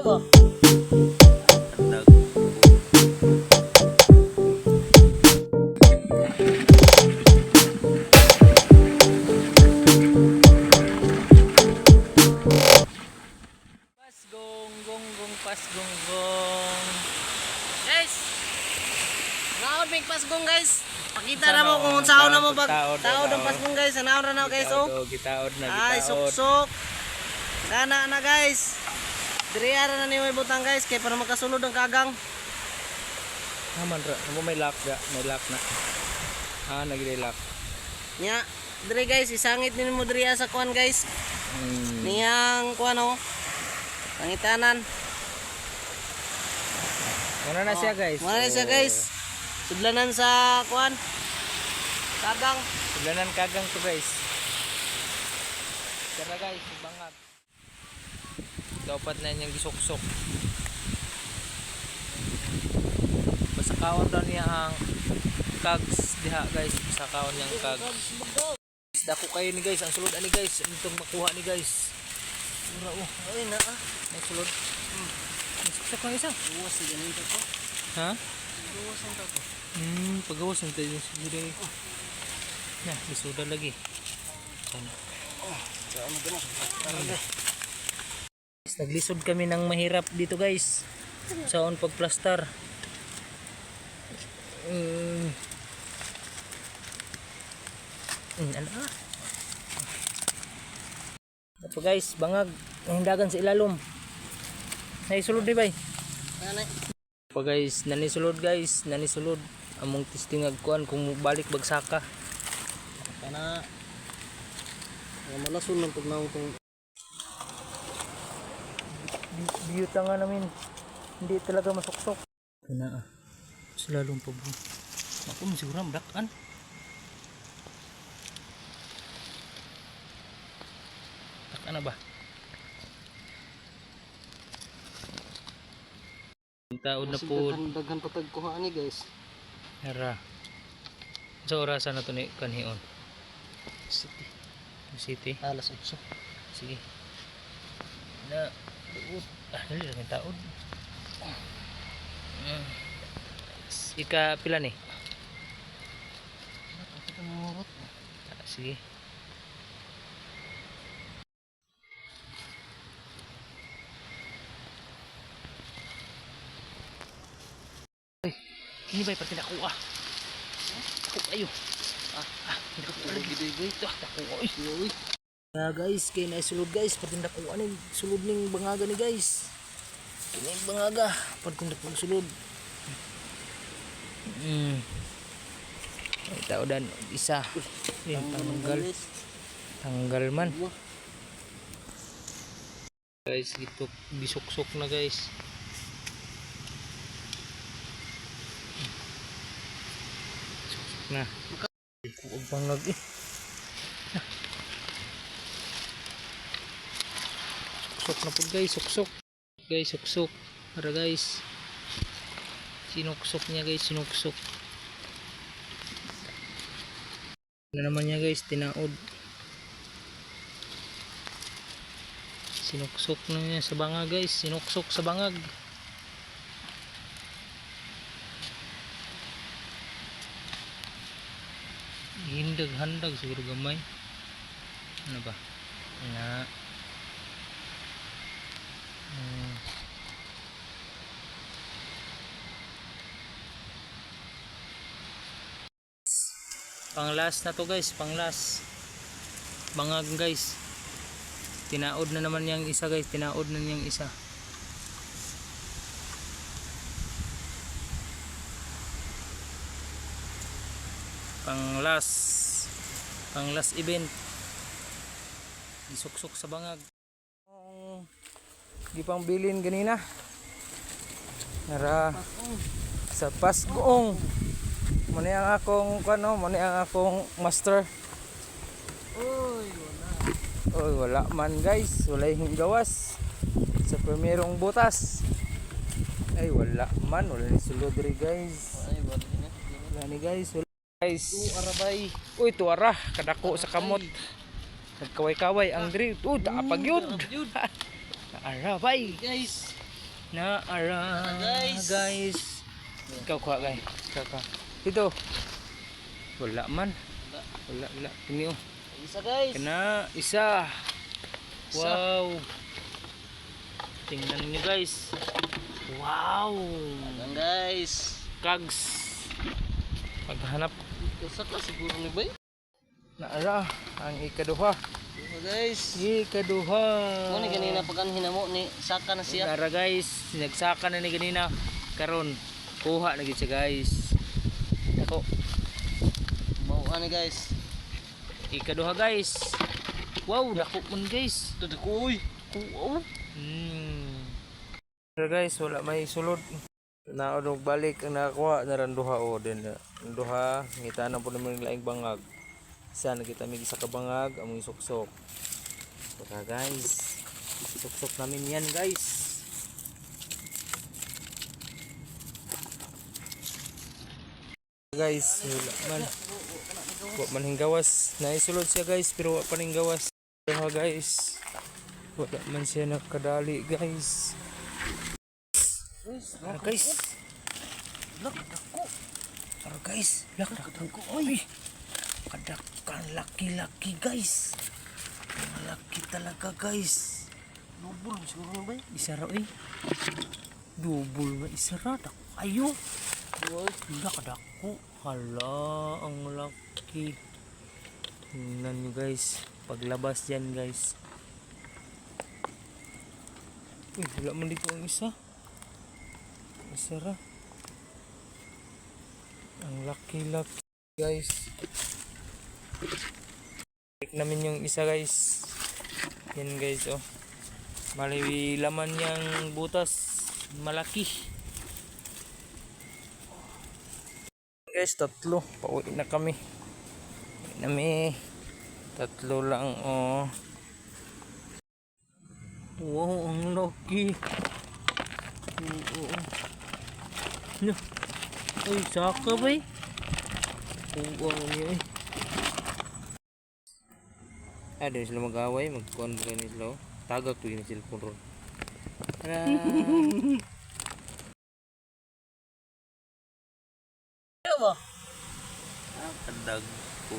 ba? Pasgonggong. Guys, naon big pasgong guys. Pakita na mo kung saan na mo pag taod ang pasgong guys. Naon na guys oh. Gitaod na Ay suksok. Dana na guys. Diri ara na ni may butang guys kay para makasulod ang kagang. Naman ra, may lock ga, may lock na. Nagre-lock. Nya, diri guys isangit din mo diri sa kuan guys. Niyang kuan oh. Pangitanan. Muna na siya guys. Muna na siya guys. Sudlanan sa kuan. Kagang. Sudlanan kagang to guys. Tara guys, bangag. Dapat na niyang gisuksok. Basta kaon daw niya ang kags diha guys. Basta kaon niyang kags. Dako kayo ni guys. Ang sulod ani guys. Itong makuha ni guys. Mura oh. Ay na ah. Ang sulod. Suksok lang isa. Luwas si ganin to. Ha? Luwas ang to. Pagawas ang tayo sa buday. Nah, bisuda lagi. Sana. Ano ba? Naglisod kami ng mahirap dito guys. Saon pagplastar. Ano? Ito guys, bangag. Nahindagan sa ilalom. Naisulod di bay? Ano? Pa guys, nanisulod guys. Nanisulod. Among testingag kuan kung balik bagsaka. Kana malason ng pagnaong tong biyuta nga namin. Hindi talaga masuksok. Kana silalong pa bro. Ako siguro madakan. Dakan na ba? Taon na po. Daghan patag kuha ani guys. Hara. Sa orasan na to ni kanhion. City. Alas 8. Sige. Na dali lang taon. Ika pila ni? Sige. Ini bay pati naku ah. Ako kayo. Hindi ko lagi day ito. Ako oy. Guys, kay na sulod guys, pati naku ani sulod ning bangaga ni guys. Kini bangaga, pad kung dapat sulod. Ay tao dan isa. Tanggal man. Guys, gitu bisuksok na guys. Nah, kuog bangag eh. Suksok na po guys, suksok. Guys, suksok. Para guys. Sinuksok niya guys, sinuksok. Ano naman niya guys, tinaod. Sinuksok na niya sa bangag guys, sinuksok sa bangag. Hindag-handag siguro gamay. Ano ba? Na. Panglas na to guys, panglas. Bangag guys. Tinaod na naman yang isa guys, tinaod na yang isa. Panglas event. Isuksok sa bangag. Di pang bilin ganina. Nara sa pasgong. Muna ang akong kano, muna ang akong master. Wala man guys, wala yung gawas sa primerong butas. Ay wala man, wala ni sulod rin guys. Wala ni guys, wala guys. Arabay. Uy, tuara, kadako sa kamot. Nagkaway-kaway ang diri. Taapag yun. Arabay. Guys, Naara Guys. guys. Ikaw kuha guys. Ikaw. Dito. Wala man. Wala. Kini oh. Isa guys. Kana isa. Wow. Tingnan niyo guys. Wow. Ayan guys. Kags. Paghanap Isa ka siguro ni bay. naara ang ikaduha. Isa guys. Ikaduha. Mo ni ganina pag hinamo ni saka na siya. Naara guys, nagsaka na ni ganina. Karon kuha na gid siya guys. Ako, Mao ani guys. ikaduha guys. Wow, dako man guys. Dako uy. Oo. Pero guys, wala may sulod. Naodog balik ang nakakuha na randuha o din. Randuha, ngita na po naman yung laing bangag. Isa nakita may isa ka bangag, amoy suksok. Saka guys, suksok namin yan guys. Guys, wala man. Wala man hinggawas. Naisulod siya guys, pero wala pa hinggawas. Pero guys, wala man siya nakadali guys. Guys. Lak dako. Pero guys, dako. Oy. Kadakan laki-laki guys. Malaki talaga guys. Lubol siguro ni bay. Isa ra eh. Double na isa ra. Dako ayo. Uy. Dako. Hala, ang laki. Tingnan nyo guys. Paglabas dyan guys. Uy, wala man dito ang isa. Isa ra. Ang laki-laki guys. Check namin yung isa guys. Yan guys oh. Mali laman niyang butas. Malaki. Guys, tatlo. Pauwi na kami. Pauwi na kami. Tatlo lang oh. Wow, ang laki. Oo. No. Uy, saka ba eh? Oo, yun eh. Doon sila mag-away. Mag-kuhan ba kayo sila oh. Tagak ko yung cellphone ron. Tara! Ano ba? Kadag po.